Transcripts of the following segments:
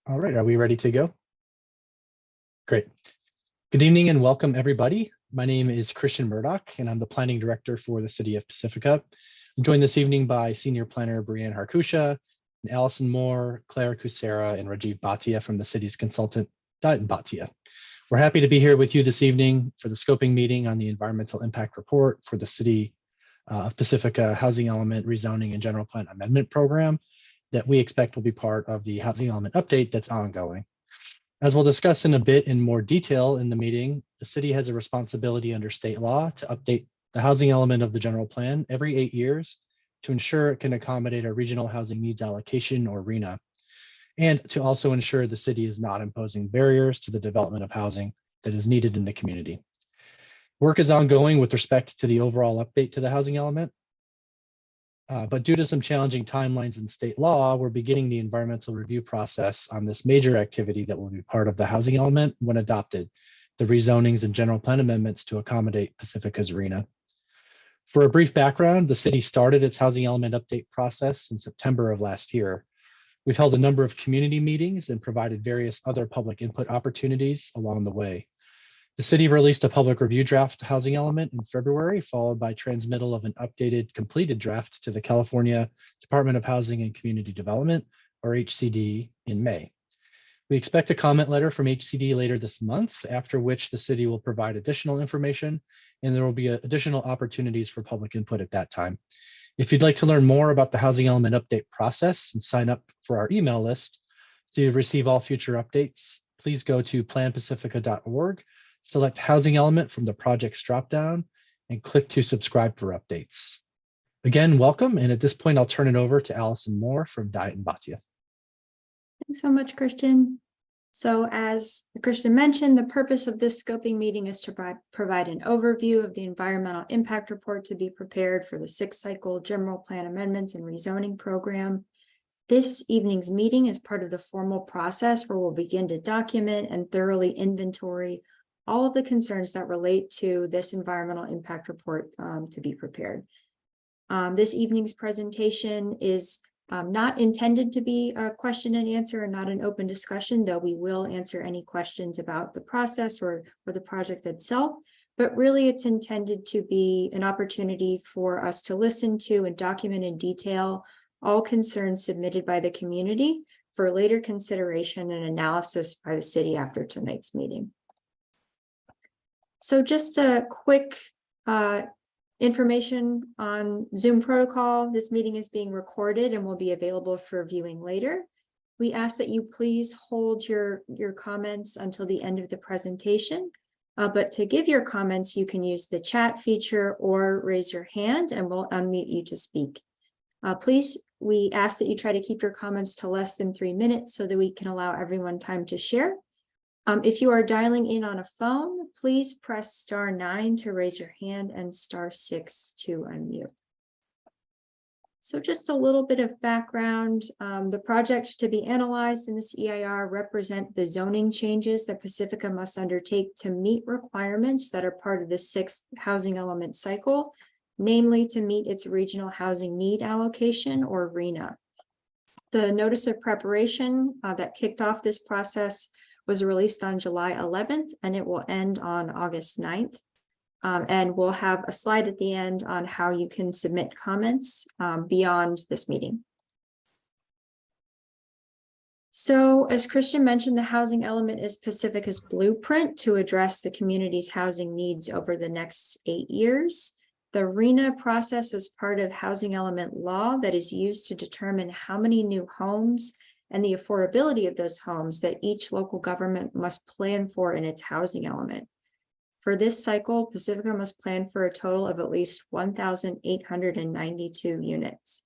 All right, are we ready to go? Great. Good evening and welcome everybody. My name is Christian Murdoch and I'm the planning director for the city of Pacifica. I'm joined this evening by senior planner Brianne Harkusha, and Allison Moore, Claire Kusera, and Rajiv Bhatia from the city's consultant, Diet Bhatia. We're happy to be here with you this evening for the scoping meeting on the environmental impact report for the city of Pacifica housing element rezoning and general plan amendment program that we expect will be part of the housing element update that's ongoing. As we'll discuss in a bit in more detail in the meeting, the city has a responsibility under state law to update the housing element of the general plan every 8 years to ensure it can accommodate a regional housing needs allocation or RHNA, and to also ensure the city is not imposing barriers to the development of housing that is needed in the community. Work is ongoing with respect to the overall update to the housing element. But due to some challenging timelines in state law, we're beginning the environmental review process on this major activity that will be part of the housing element when adopted, the rezonings and general plan amendments to accommodate Pacifica's RHNA. For a brief background, the city started its housing element update process in September of last year. We've held a number of community meetings and provided various other public input opportunities along the way. The city released a public review draft housing element in February, followed by transmittal of an updated completed draft to the California Department of Housing and Community Development, or HCD, in May. We expect a comment letter from HCD later this month, after which the city will provide additional information, and there will be additional opportunities for public input at that time. If you'd like to learn more about the housing element update process and sign up for our email list to receive all future updates, please go to planpacifica.org. Select housing element from the projects dropdown and click to subscribe for updates. Again, welcome. And at this point, I'll turn it over to Allison Moore from Diet Bhatia. Thanks so much, Christian. So as Christian mentioned, the purpose of this scoping meeting is to provide an overview of the environmental impact report to be prepared for the 6th cycle general plan amendments and rezoning program. This evening's meeting is part of the formal process where we'll begin to document and thoroughly inventory all of the concerns that relate to this environmental impact report to be prepared. This evening's presentation is not intended to be a question and answer and not an open discussion, though we will answer any questions about the process or the project itself. But really, it's intended to be an opportunity for us to listen to and document in detail all concerns submitted by the community for later consideration and analysis by the city after tonight's meeting. So just a quick information on Zoom protocol. This meeting is being recorded and will be available for viewing later. We ask that you please hold your comments until the end of the presentation. But to give your comments, you can use the chat feature or raise your hand and we'll unmute you to speak. Please, we ask that you try to keep your comments to less than 3 minutes so that we can allow everyone time to share. If you are dialing in on a phone, please press *9 to raise your hand and *6 to unmute. So just a little bit of background. The project to be analyzed in this EIR represent the zoning changes that Pacifica must undertake to meet requirements that are part of the 6th housing element cycle, namely to meet its regional housing need allocation or RHNA. The notice of preparation that kicked off this process was released on July 11th, and it will end on August 9th. And we'll have a slide at the end on how you can submit comments beyond this meeting. So as Christian mentioned, the housing element is Pacifica's blueprint to address the community's housing needs over the next 8 years. The RHNA process is part of housing element law that is used to determine how many new homes and the affordability of those homes that each local government must plan for in its housing element. For this cycle, Pacifica must plan for a total of at least 1,892 units.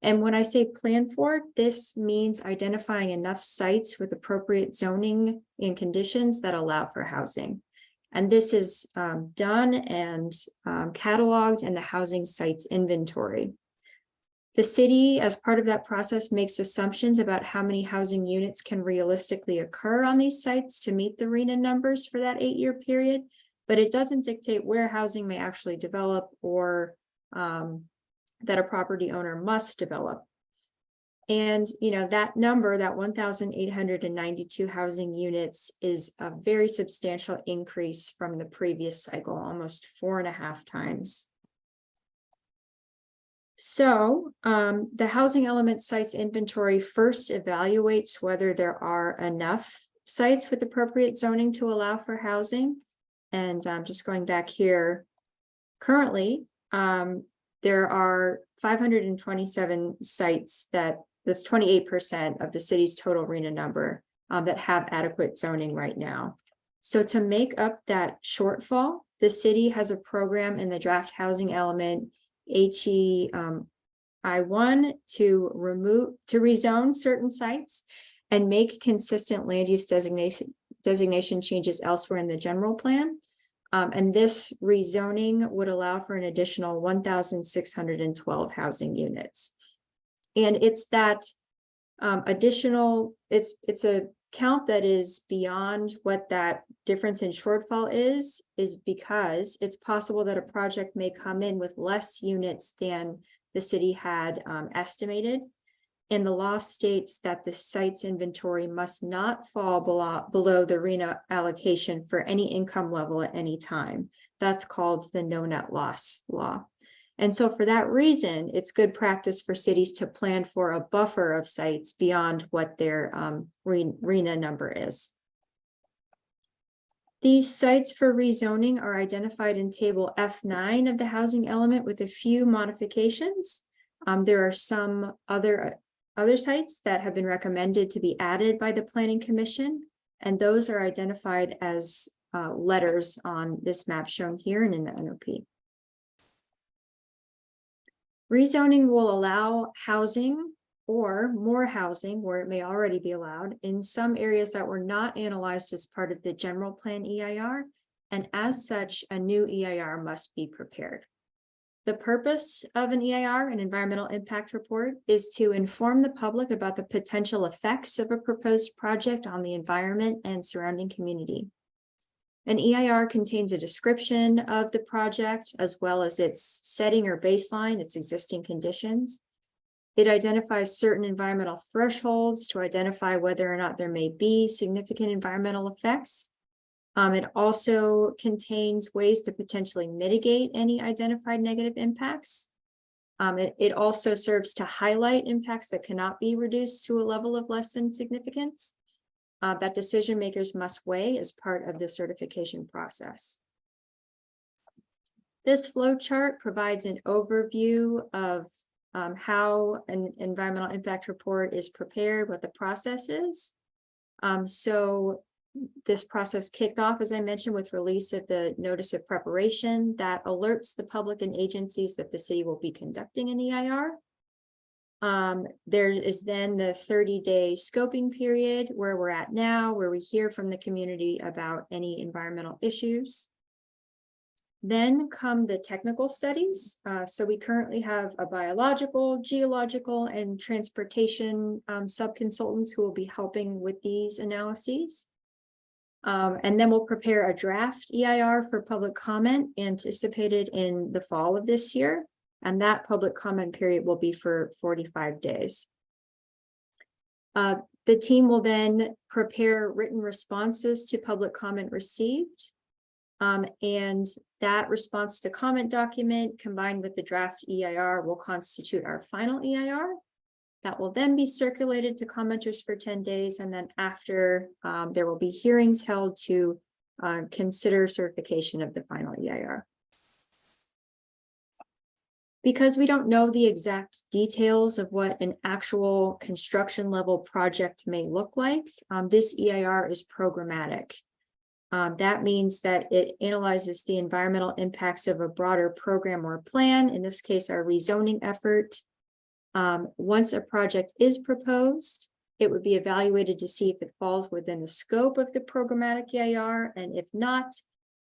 And when I say plan for, this means identifying enough sites with appropriate zoning and conditions that allow for housing. And this is done and cataloged in the housing sites inventory. The city, as part of that process, makes assumptions about how many housing units can realistically occur on these sites to meet the RHNA numbers for that 8-year period, but it doesn't dictate where housing may actually develop or that a property owner must develop. And, that number, that 1,892 housing units is a very substantial increase from the previous cycle, almost 4.5 times. So the housing element sites inventory first evaluates whether there are enough sites with appropriate zoning to allow for housing. And just going back here, currently, there are 527 sites that's 28% of the city's total RHNA number that have adequate zoning right now. So to make up that shortfall, the city has a program in the draft housing element HEI1 to rezone certain sites and make consistent land use designation changes elsewhere in the general plan. And this rezoning would allow for an additional 1,612 housing units. And it's that additional, it's a count that is beyond what that difference in shortfall is because it's possible that a project may come in with less units than the city had estimated. And the law states that the site's inventory must not fall below the RHNA allocation for any income level at any time. That's called the no net loss law. And so for that reason, it's good practice for cities to plan for a buffer of sites beyond what their RHNA number is. These sites for rezoning are identified in table F9 of the housing element with a few modifications. There are some other sites that have been recommended to be added by the Planning Commission, and those are identified as letters on this map shown here and in the NOP. Rezoning will allow housing or more housing where it may already be allowed in some areas that were not analyzed as part of the general plan EIR, and as such, a new EIR must be prepared. The purpose of an EIR, an environmental impact report, is to inform the public about the potential effects of a proposed project on the environment and surrounding community. An EIR contains a description of the project as well as its setting or baseline, its existing conditions. It identifies certain environmental thresholds to identify whether or not there may be significant environmental effects. It also contains ways to potentially mitigate any identified negative impacts. It also serves to highlight impacts that cannot be reduced to a level of less than significance that decision makers must weigh as part of the certification process. This flow chart provides an overview of how an environmental impact report is prepared, what the process is. So this process kicked off, as I mentioned, with release of the notice of preparation that alerts the public and agencies that the city will be conducting an EIR. There is then the 30-day scoping period where we're at now, where we hear from the community about any environmental issues. Then come the technical studies. So we currently have a biological, geological, and transportation sub-consultants who will be helping with these analyses. And then we'll prepare a draft EIR for public comment anticipated in the fall of this year. And that public comment period will be for 45 days. The team will then prepare written responses to public comment received. And that response to comment document combined with the draft EIR will constitute our final EIR. That will then be circulated to commenters for 10 days. And then after, there will be hearings held to consider certification of the final EIR. Because we don't know the exact details of what an actual construction level project may look like, this EIR is programmatic. That means that it analyzes the environmental impacts of a broader program or plan, in this case, our rezoning effort. Once a project is proposed, it would be evaluated to see if it falls within the scope of the programmatic EIR, and if not,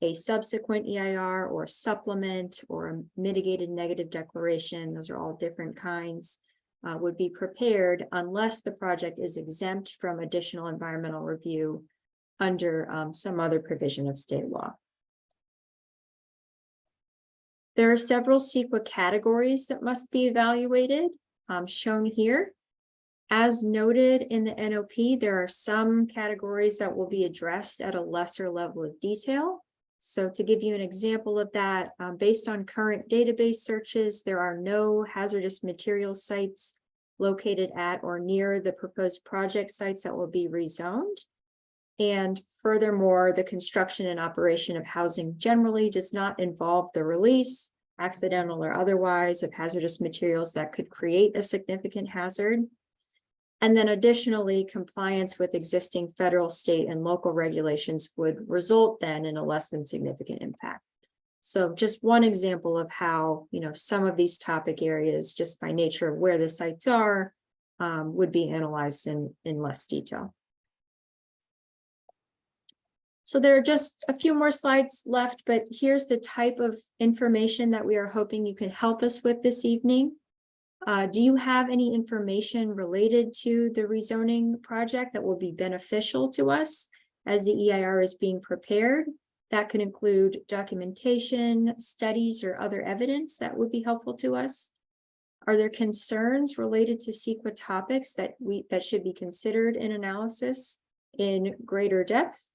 a subsequent EIR or supplement or a mitigated negative declaration, those are all different kinds, would be prepared unless the project is exempt from additional environmental review under some other provision of state law. There are several CEQA categories that must be evaluated, shown here. As noted in the NOP, there are some categories that will be addressed at a lesser level of detail. So to give you an example of that, based on current database searches, there are no hazardous materials sites located at or near the proposed project sites that will be rezoned. And furthermore, the construction and operation of housing generally does not involve the release, accidental or otherwise, of hazardous materials that could create a significant hazard. And then additionally, compliance with existing federal, state, and local regulations would result then in a less than significant impact. So just one example of how, some of these topic areas, just by nature of where the sites are, would be analyzed in less detail. So there are just a few more slides left, but here's the type of information that we are hoping you can help us with this evening. Do you have any information related to the rezoning project that will be beneficial to us as the EIR is being prepared? That could include documentation, studies, or other evidence that would be helpful to us. Are there concerns related to CEQA topics that should be considered in analysis in greater depth?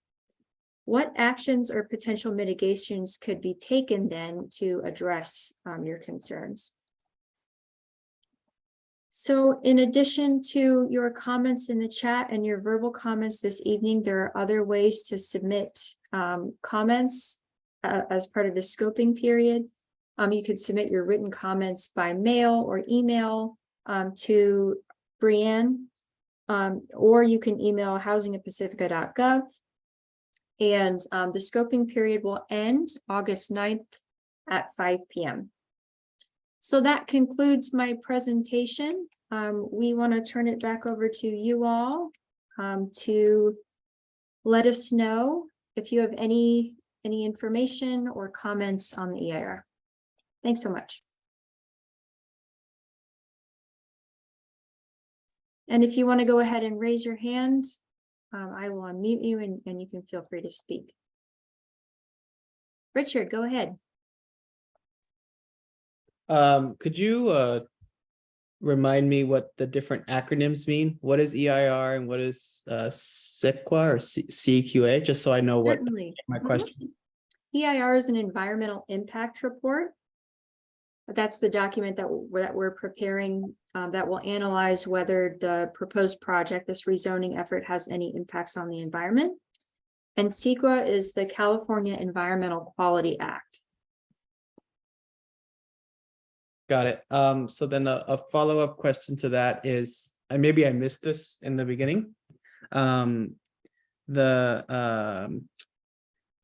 What actions or potential mitigations could be taken then to address your concerns? So in addition to your comments in the chat and your verbal comments this evening, there are other ways to submit comments as part of the scoping period. You could submit your written comments by mail or email to Brianne, or you can email housing@pacifica.gov. And the scoping period will end August 9th at 5 p.m. So that concludes my presentation. We want to turn it back over to you all to let us know if you have any information or comments on the EIR. Thanks so much. And if you want to go ahead and raise your hand, I will unmute you and you can feel free to speak. Richard, go ahead. Could you remind me what the different acronyms mean? What is EIR and what is CEQA or CEQA? Just so I know what my question. EIR is an environmental impact report. That's the document that we're preparing that will analyze whether the proposed project, this rezoning effort, has any impacts on the environment. And CEQA is the California Environmental Quality Act. Got it. So then a follow-up question to that is, and maybe I missed this in the beginning, the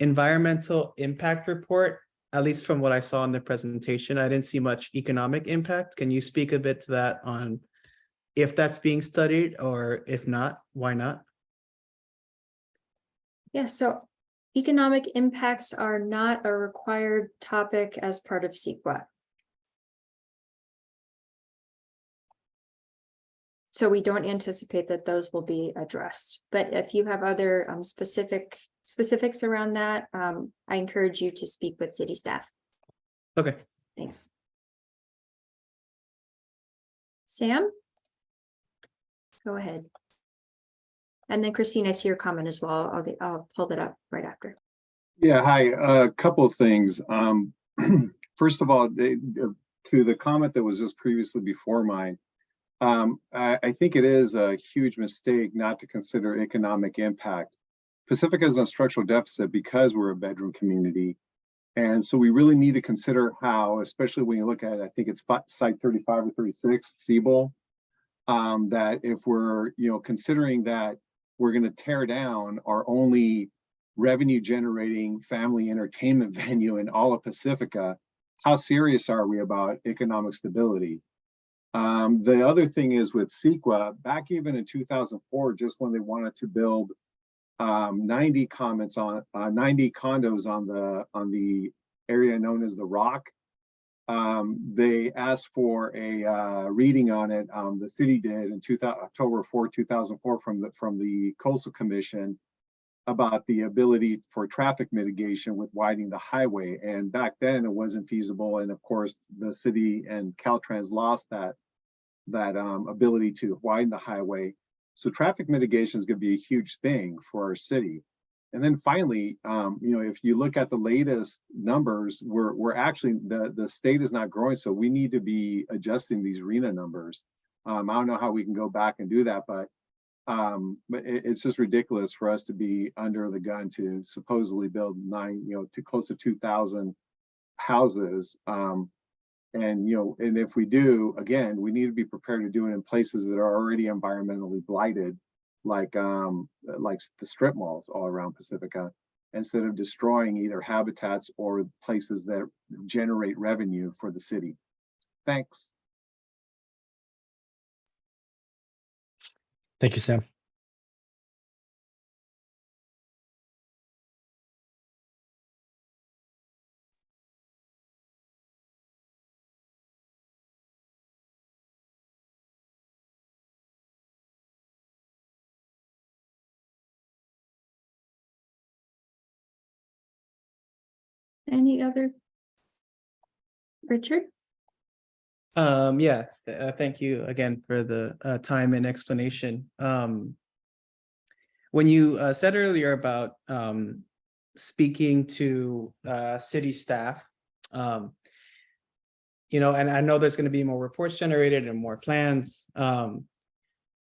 environmental impact report, at least from what I saw in the presentation, I didn't see much economic impact. Can you speak a bit to that on if that's being studied, or if not, why not? Yeah, so economic impacts are not a required topic as part of CEQA. So we don't anticipate that those will be addressed. But if you have other specifics around that, I encourage you to speak with city staff. Okay. Thanks. Sam? Go ahead. And then Christine, I see your comment as well. I'll pull that up right after. Yeah, hi. A couple of things. First of all, to the comment that was just previously before mine, I think it is a huge mistake not to consider economic impact. Pacifica is in a structural deficit because we're a bedroom community. And so we really need to consider how, especially when you look at, I think it's site 35 or 36, Siebel, that if we're, considering that we're going to tear down our only revenue generating family entertainment venue in all of Pacifica, how serious are we about economic stability? The other thing is with CEQA, back even in 2004, just when they wanted to build 90 condos on the area known as the Rock, they asked for a reading on it. The city did in October 4, 2004, from the Coastal Commission about the ability for traffic mitigation with widening the highway. And back then it wasn't feasible. And of course, the city and Caltrans lost that ability to widen the highway. So traffic mitigation is going to be a huge thing for our city. And then finally, if you look at the latest numbers, we're actually, the state is not growing, so we need to be adjusting these RENA numbers. I don't know how we can go back and do that, but it's just ridiculous for us to be under the gun to supposedly build to close to 2,000 houses. And if we do, again, we need to be prepared to do it in places that are already environmentally blighted, like the strip malls all around Pacifica, instead of destroying either habitats or places that generate revenue for the city. Thanks. Thank you, Sam. Any other? Richard? Yeah, thank you again for the time and explanation. When you said earlier about speaking to city staff, and I know there's going to be more reports generated and more plans.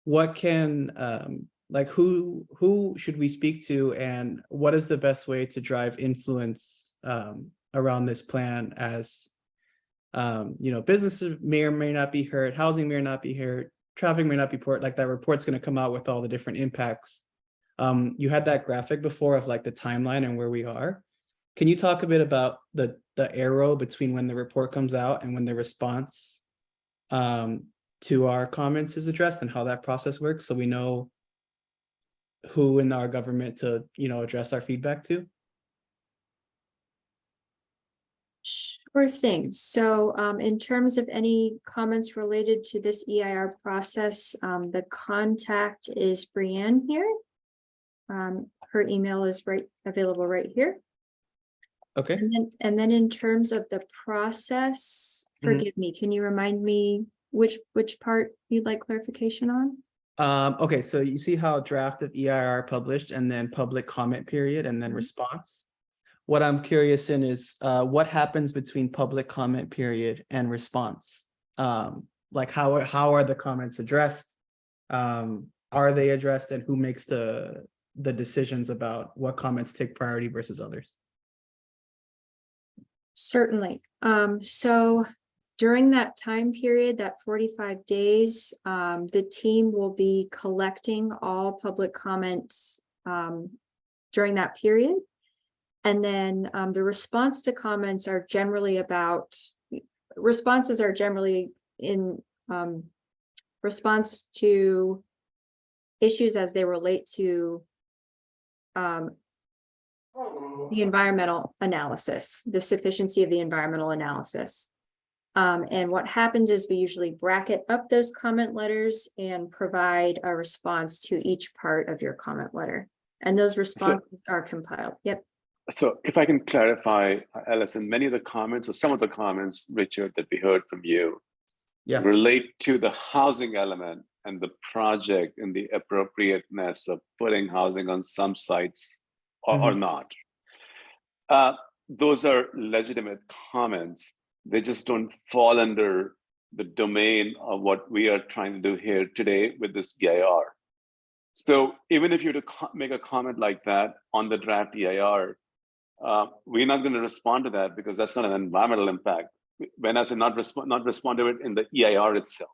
What can who should we speak to, and what is the best way to drive influence around this plan, as businesses may or may not be heard, housing may or not be heard, traffic may not be heard. Like, that report's going to come out with all the different impacts. You had that graphic before of like the timeline and where we are. Can you talk a bit about the arrow between when the report comes out and when the response to our comments is addressed, and how that process works, so we know who in our government to address our feedback to? Sure thing. So in terms of any comments related to this EIR process, the contact is Brianne here. Her email is available right here. Okay. And then in terms of the process, forgive me, can you remind me which part you'd like clarification on? Okay, so you see how draft of EIR published, and then public comment period, and then response. What I'm curious in is what happens between public comment period and response? Like how are the comments addressed? Are they addressed, and who makes the decisions about what comments take priority versus others? Certainly. So during that time period, that 45 days, the team will be collecting all public comments during that period. And then the response to comments are generally in response to issues as they relate to the environmental analysis, the sufficiency of the environmental analysis. And what happens is we usually bracket up those comment letters and provide a response to each part of your comment letter. And those responses are compiled. Yep. So if I can clarify, Allison, many of the comments, or some of the comments, Richard, that we heard from you, relate to the housing element and the project and the appropriateness of putting housing on some sites or not. Those are legitimate comments. They just don't fall under the domain of what we are trying to do here today with this EIR. So even if you were to make a comment like that on the draft EIR, we're not going to respond to that, because that's not an environmental impact. When I say not respond to it in the EIR itself.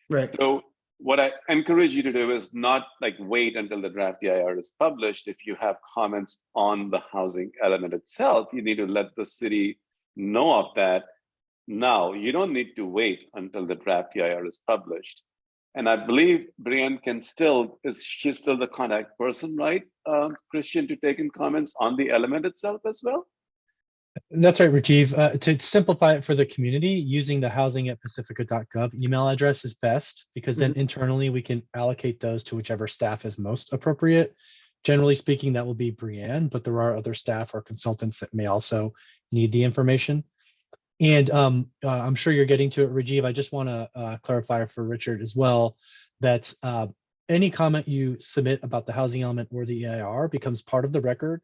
Right. So what I encourage you to do is not like wait until the draft EIR is published. If you have comments on the housing element itself, you need to let the city know of that now. You don't need to wait until the draft EIR is published. And I believe Brianne she's still the contact person, right, Christian, to take in comments on the element itself as well? That's right, Rajiv. To simplify it for the community, using the housing@pacifica.gov email address is best, because then internally we can allocate those to whichever staff is most appropriate. Generally speaking, that will be Brianne, but there are other staff or consultants that may also need the information. And I'm sure you're getting to it, Rajiv. I just want to clarify for Richard as well that any comment you submit about the housing element or the EIR becomes part of the record.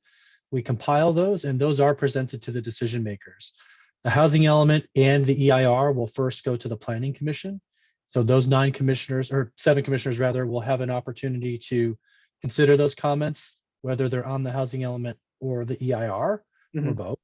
We compile those, and those are presented to the decision makers. The housing element and the EIR will first go to the Planning Commission. So those 9 commissioners, or 7 commissioners rather, will have an opportunity to consider those comments, whether they're on the housing element or the EIR or both.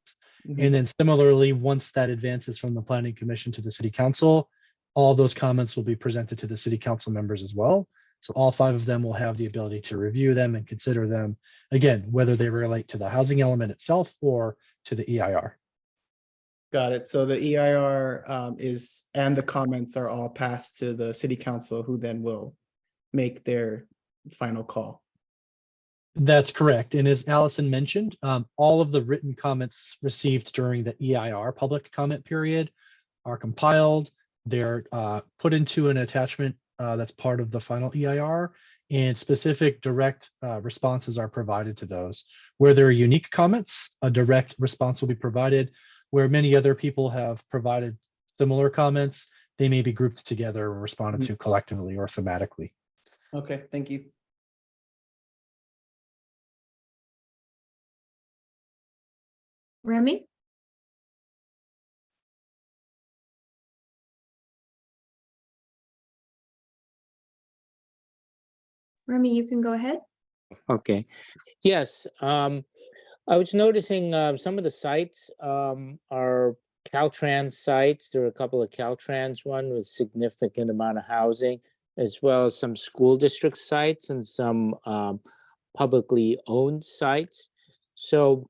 And then similarly, once that advances from the Planning Commission to the City Council, all those comments will be presented to the City Council members as well. So all 5 of them will have the ability to review them and consider them, again, whether they relate to the housing element itself or to the EIR. Got it. So the EIR and the comments are all passed to the City Council, who then will make their final call. That's correct. And as Allison mentioned, all of the written comments received during the EIR public comment period are compiled. They're put into an attachment that's part of the final EIR, and specific direct responses are provided to those. Where there are unique comments, a direct response will be provided. Where many other people have provided similar comments, they may be grouped together and responded to collectively or thematically. Okay, thank you. Remy? Remy, you can go ahead. Okay. Yes. I was noticing some of the sites are Caltrans sites. There are a couple of Caltrans one with significant amount of housing, as well as some school district sites and some publicly owned sites. So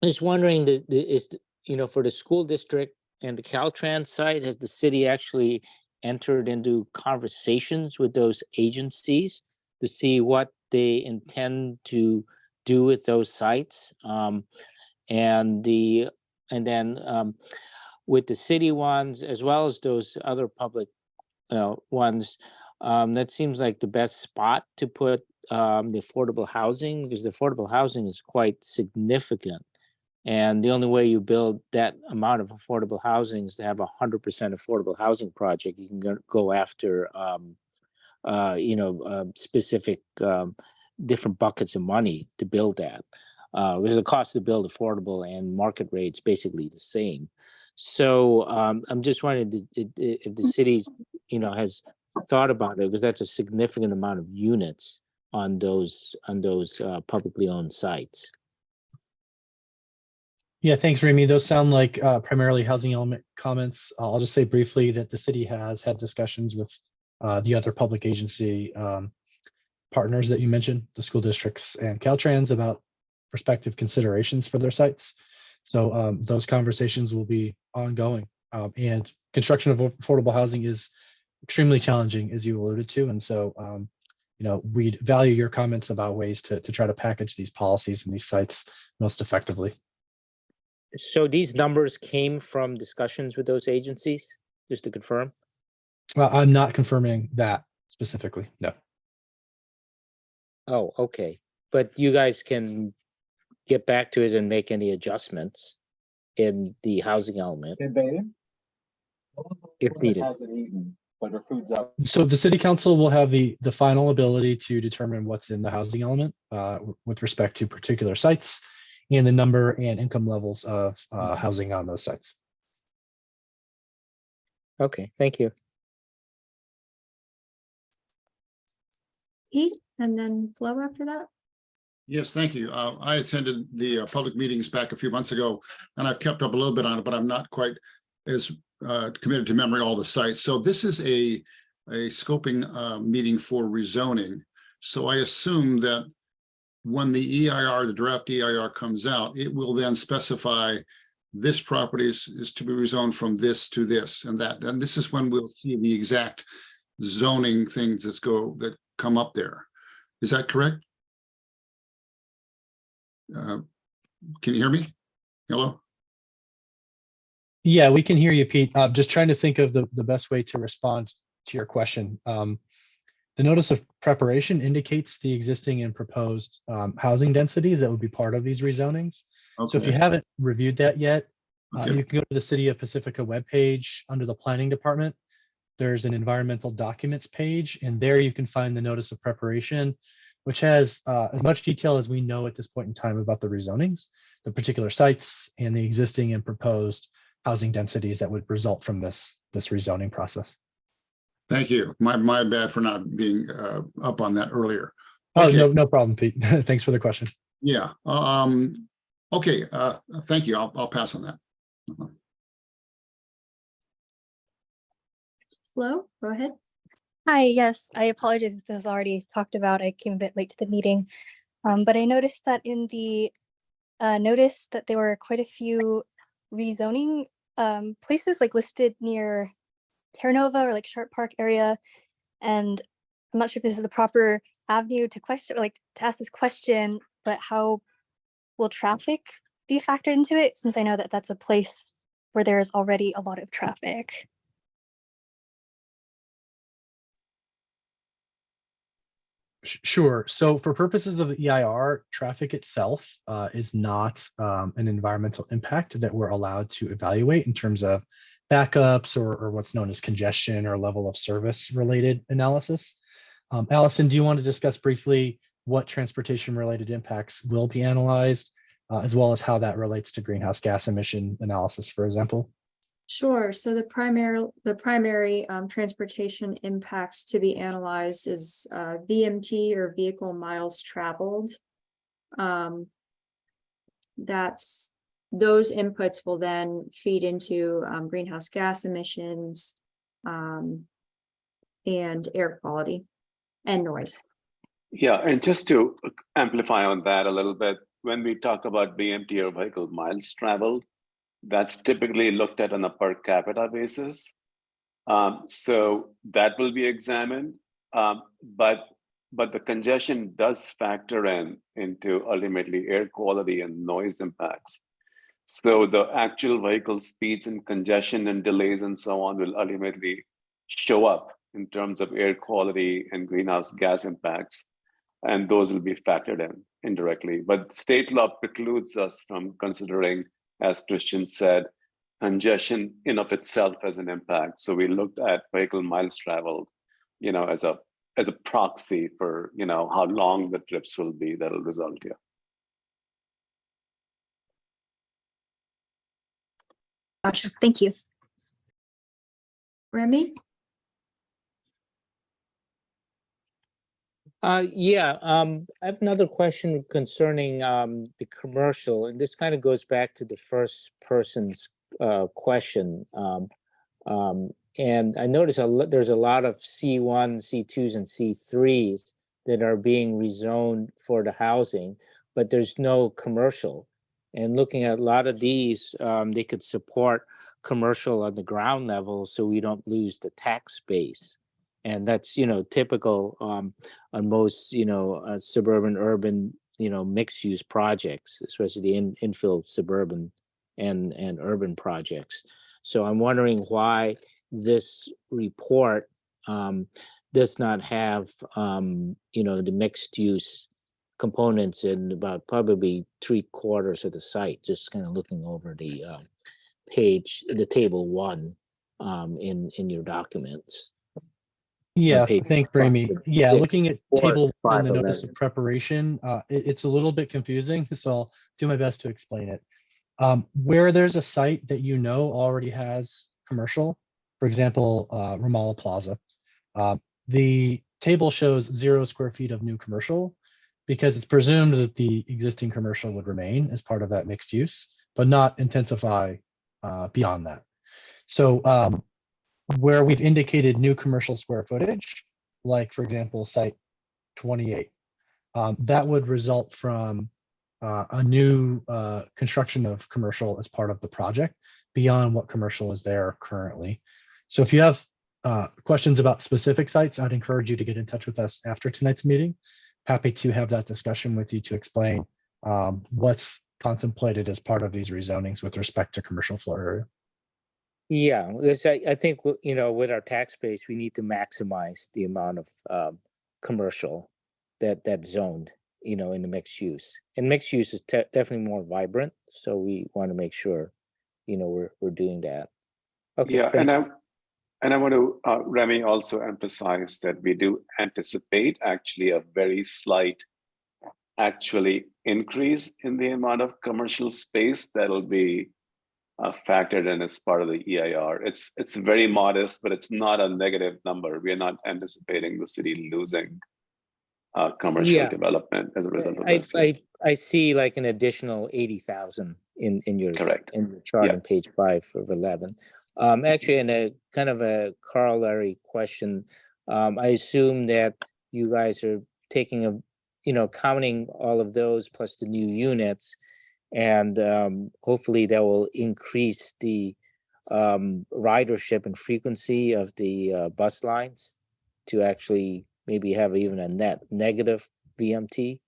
I was wondering, for the school district and the Caltrans site, has the city actually entered into conversations with those agencies to see what they intend to do with those sites? And then with the city ones, as well as those other public ones, that seems like the best spot to put the affordable housing, because the affordable housing is quite significant. And the only way you build that amount of affordable housing is to have 100% affordable housing project. You can go after, specific different buckets of money to build that. Because the cost to build affordable and market rates basically the same. So I'm just wondering if the city's, has thought about it, because that's a significant amount of units on those publicly owned sites. Yeah, thanks, Remy. Those sound like primarily housing element comments. I'll just say briefly that the city has had discussions with the other public agency partners that you mentioned, the school districts and Caltrans, about prospective considerations for their sites. So those conversations will be ongoing. And construction of affordable housing is extremely challenging, as you alluded to. And so, we'd value your comments about ways to try to package these policies and these sites most effectively. So these numbers came from discussions with those agencies, just to confirm? I'm not confirming that specifically, no. Oh, okay. But you guys can get back to it and make any adjustments in the housing element if needed. So the city council will have the final ability to determine what's in the housing element with respect to particular sites and the number and income levels of housing on those sites. Okay, thank you. Pete, and then Flo after that. Yes, thank you. I attended the public meetings back a few months ago, and I've kept up a little bit on it, but I'm not quite as committed to memory all the sites. So this is a scoping meeting for rezoning. So I assume that when the EIR, the draft EIR comes out, it will then specify this property is to be rezoned from this to this and that. And this is when we'll see the exact zoning things that come up there. Is that correct? Can you hear me? Hello? Yeah, we can hear you, Pete. Just trying to think of the best way to respond to your question. The notice of preparation indicates the existing and proposed housing densities that would be part of these rezonings. Okay. So if you haven't reviewed that yet, Okay. You can go to the City of Pacifica webpage under the Planning Department. There's an environmental documents page, and there you can find the notice of preparation, which has as much detail as we know at this point in time about the rezonings, the particular sites, and the existing and proposed housing densities that would result from this rezoning process. Thank you. My bad for not being up on that earlier. Oh, Okay. no problem, Pete. Thanks for the question. Yeah. Okay. Thank you. I'll pass on that. Flo, go ahead. Hi, yes, I apologize if this was already talked about. I came a bit late to the meeting. But I noticed that in the notice that there were quite a few rezoning places like listed near Terra Nova or like Sharp Park area. And I'm not sure if this is the proper avenue to question, like to ask this question, but how will traffic be factored into it? Since I know that that's a place where there is already a lot of traffic. Sure. So for purposes of the EIR, traffic itself is not an environmental impact that we're allowed to evaluate in terms of backups or what's known as congestion or level of service related analysis. Allison, do you want to discuss briefly what transportation related impacts will be analyzed, as well as how that relates to greenhouse gas emission analysis, for example? Sure. So the primary transportation impacts to be analyzed is VMT, or vehicle miles traveled. Those inputs will then feed into greenhouse gas emissions and air quality and noise. Yeah, and just to amplify on that a little bit, when we talk about BMT or vehicle miles traveled, that's typically looked at on a per capita basis. So that will be examined, but the congestion does factor into ultimately air quality and noise impacts. So the actual vehicle speeds and congestion and delays and so on will ultimately show up in terms of air quality and greenhouse gas impacts, and those will be factored in indirectly. But state law precludes us from considering, as Christian said, congestion in of itself as an impact. So we looked at vehicle miles traveled, as a proxy for, how long the trips will be that'll result here. Gotcha. Thank you. Remy? Yeah, I have another question concerning the commercial, and this kind of goes back to the first person's question. And I notice there's a lot of C1, C2s, and C3s that are being rezoned for the housing, but there's no commercial. And looking at a lot of these, they could support commercial on the ground level so we don't lose the tax base. And that's, typical on most, suburban, urban, mixed use projects, especially the infill suburban and urban projects. So I'm wondering why this report does not have, the mixed use components in about probably 3/4 of the site, just kind of looking over the page, the table 1 in your documents. Yeah, page thanks, 5 Ramy. of Yeah, 6, looking at 4, table 1 in the 5, notice 11. of preparation, it's a little bit confusing, so I'll do my best to explain it. Where there's a site that already has commercial, for example, Ramallah Plaza, the table shows 0 square feet of new commercial because it's presumed that the existing commercial would remain as part of that mixed use, but not intensify beyond that. So where we've indicated new commercial square footage, like for example, site 28, that would result from a new construction of commercial as part of the project beyond what commercial is there currently. So if you have questions about specific sites, I'd encourage you to get in touch with us after tonight's meeting. Happy to have that discussion with you to explain what's contemplated as part of these rezonings with respect to commercial floor area. Yeah, because I think, with our tax base, we need to maximize the amount of commercial that's zoned, in the mixed use. And mixed use is definitely more vibrant, so we want to make sure we're doing that. Okay. Yeah, thank you. and I want to, Remy, also emphasize that we do anticipate actually a very slight actually increase in the amount of commercial space that'll be factored in as part of the EIR. It's very modest, but it's not a negative number. We are not anticipating the city losing commercial Yeah. development as a result of I, this. I see like an additional 80,000 in your Correct. in your chart Yeah. on page 5 of 11. Actually, in a kind of a corollary question, I assume that you guys are taking counting all of those plus the new units, and hopefully that will increase the ridership and frequency of the bus lines to actually maybe have even a net negative VMT.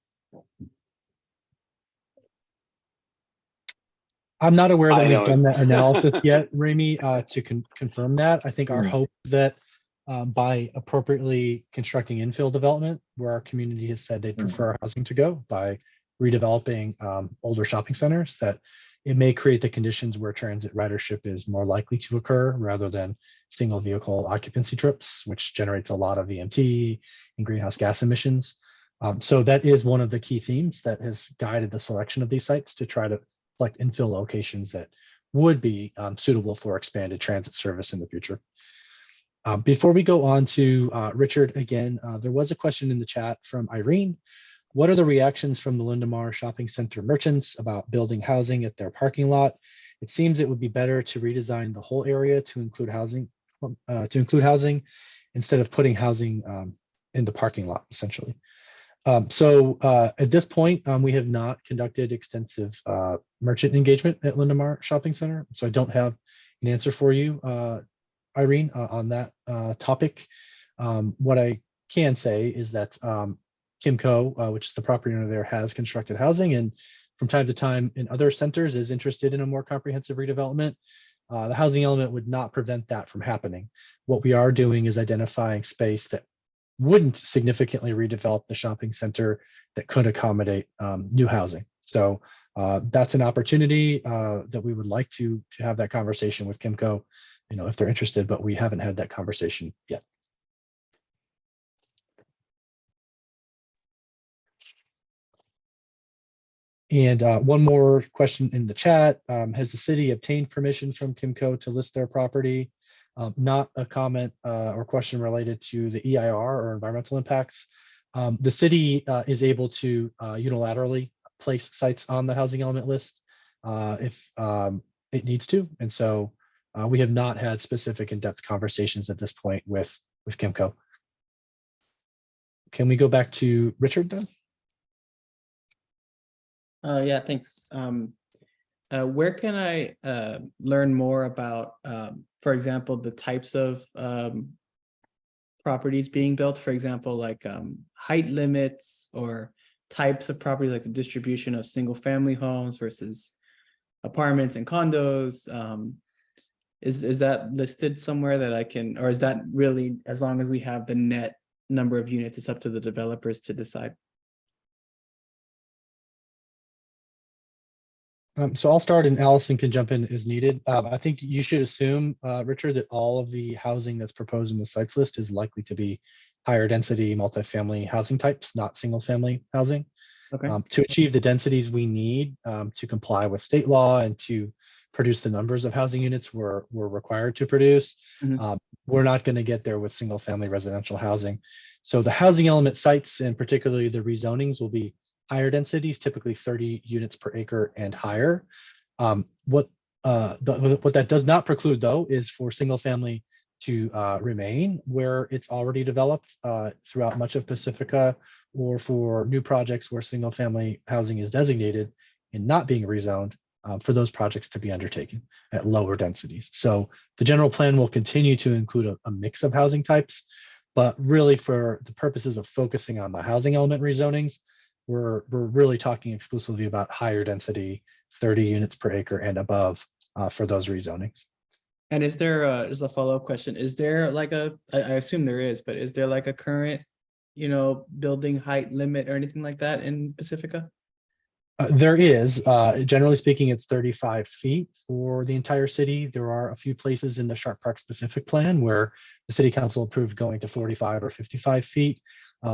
I'm not aware that I we've know. done that analysis yet, Remy, to confirm that. I think our Mm. hope is that by appropriately constructing infill development, where our community has said they'd prefer housing to go, by redeveloping older shopping centers, that it may create the conditions where transit ridership is more likely to occur rather than single vehicle occupancy trips, which generates a lot of VMT and greenhouse gas emissions. So that is one of the key themes that has guided the selection of these sites, to try to select infill locations that would be suitable for expanded transit service in the future. Before we go on to Richard again, there was a question in the chat from Irene. What are the reactions from the Lindemar Shopping Center merchants about building housing at their parking lot? It seems it would be better to redesign the whole area to include housing, instead of putting housing in the parking lot, essentially. So at this point, we have not conducted extensive merchant engagement at Lindemar Shopping Center, so I don't have an answer for you, Irene, on that topic. What I can say is that Kimco, which is the property owner there, has constructed housing, and from time to time in other centers is interested in a more comprehensive redevelopment. The housing element would not prevent that from happening. What we are doing is identifying space that wouldn't significantly redevelop the shopping center, that could accommodate new housing. So that's an opportunity that we would like to have that conversation with Kimco, if they're interested, but we haven't had that conversation yet. And one more question in the chat. Has the city obtained permission from Kimco to list their property? Not a comment or question related to the EIR or environmental impacts. The city is able to unilaterally place sites on the housing element list if it needs to. And so we have not had specific in-depth conversations at this point with Kimco. Can we go back to Richard then? Yeah, thanks. Where can I learn more about, for example, the types of properties being built? For example, like height limits or types of properties, like the distribution of single family homes versus apartments and condos. Is that listed somewhere that I can, or is that really, as long as we have the net number of units, it's up to the developers to decide? So I'll start and Allison can jump in as needed. I think you should assume, Richard, that all of the housing that's proposed in the sites list is likely to be higher density multifamily housing types, not single family housing. Okay. To achieve the densities we need to comply with state law and to produce the numbers of housing units we're required to produce, we're not going to get there with single family residential housing. So the housing element sites, and particularly the rezonings, will be higher densities, typically 30 units per acre and higher. What that does not preclude, though, is for single family to remain where it's already developed throughout much of Pacifica, or for new projects where single family housing is designated and not being rezoned, for those projects to be undertaken at lower densities. So the general plan will continue to include a mix of housing types, but really for the purposes of focusing on the housing element rezonings, we're really talking exclusively about higher density, 30 units per acre and above for those rezonings. And is there just a follow-up question? Is there like I assume there is, but is there like a current, building height limit or anything like that in Pacifica? There is, generally speaking, it's 35 feet for the entire city. There are a few places in the Sharp Park specific plan where the city council approved going to 45 or 55 feet.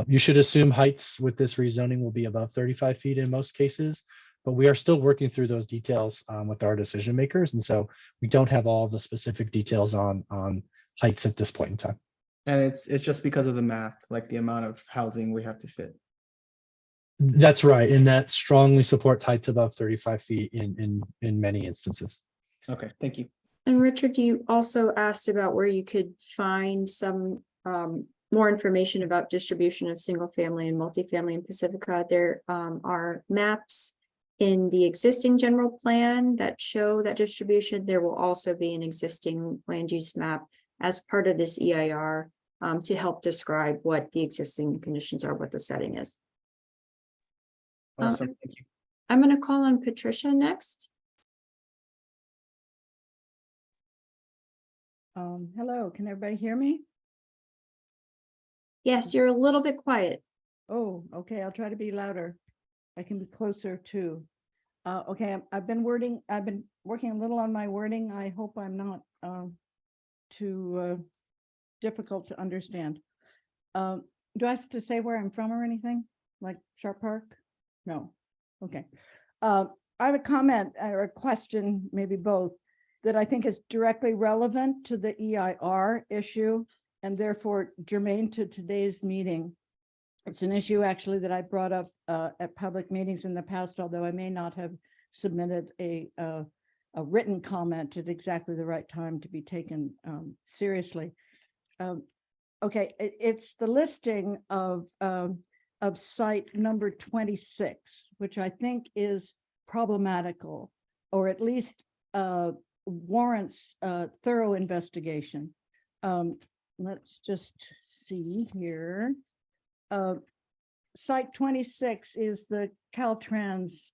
You should assume heights with this rezoning will be above 35 feet in most cases, but we are still working through those details with our decision makers. And so we don't have all the specific details on heights at this point in time. And it's just because of the math, like the amount of housing we have to fit. That's right. And that strongly supports heights above 35 feet in many instances. Okay, thank you. And Richard, you also asked about where you could find some more information about distribution of single family and multifamily in Pacifica. There are maps in the existing general plan that show that distribution. There will also be an existing land use map as part of this EIR to help describe what the existing conditions are, what the setting is. Awesome, thank you. I'm going to call on Patricia next. Hello, can everybody hear me? Yes, you're a little bit quiet. Oh, okay, I'll try to be louder. I can be closer too. Okay, I've been working a little on my wording. I hope I'm not too difficult to understand. Do I have to say where I'm from or anything? Like Sharp Park? No. Okay. I have a comment or a question, maybe both, that I think is directly relevant to the EIR issue and therefore germane to today's meeting. It's an issue actually that I brought up at public meetings in the past, although I may not have submitted a written comment at exactly the right time to be taken seriously. Okay, it's the listing of site number 26, which I think is problematical, or at least warrants thorough investigation. Let's just see here. Site 26 is the Caltrans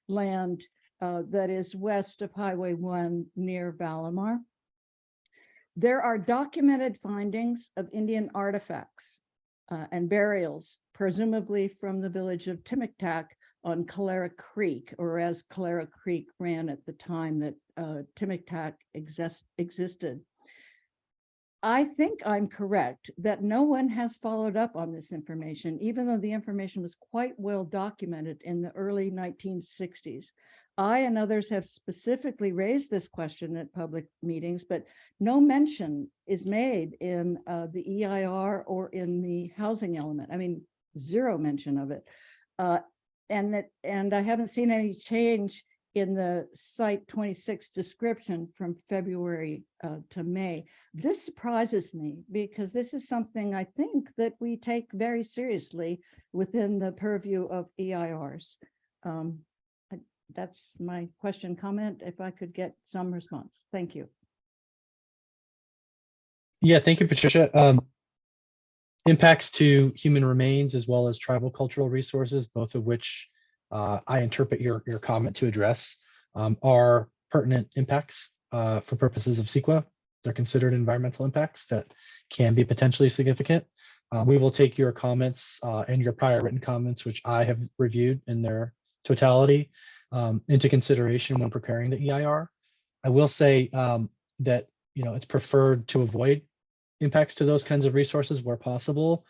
land that is west of Highway 1 near Valimar. There are documented findings of Indian artifacts and burials, presumably from the village of Timictac on Calera Creek, or as Calera Creek ran at the time that Timictac existed. I think I'm correct that no one has followed up on this information, even though the information was quite well documented in the early 1960s. I and others have specifically raised this question at public meetings, but no mention is made in the EIR or in the housing element. I mean, zero mention of it. And I haven't seen any change in the site 26 description from February to May. This surprises me because this is something I think that we take very seriously within the purview of EIRs. That's my question, comment, if I could get some response. Thank you. Yeah, thank you, Patricia. Impacts to human remains as well as tribal cultural resources, both of which I interpret your comment to address, are pertinent impacts for purposes of CEQA. They're considered environmental impacts that can be potentially significant. We will take your comments and your prior written comments, which I have reviewed in their totality, into consideration when preparing the EIR. I will say that it's preferred to avoid impacts to those kinds of resources where possible,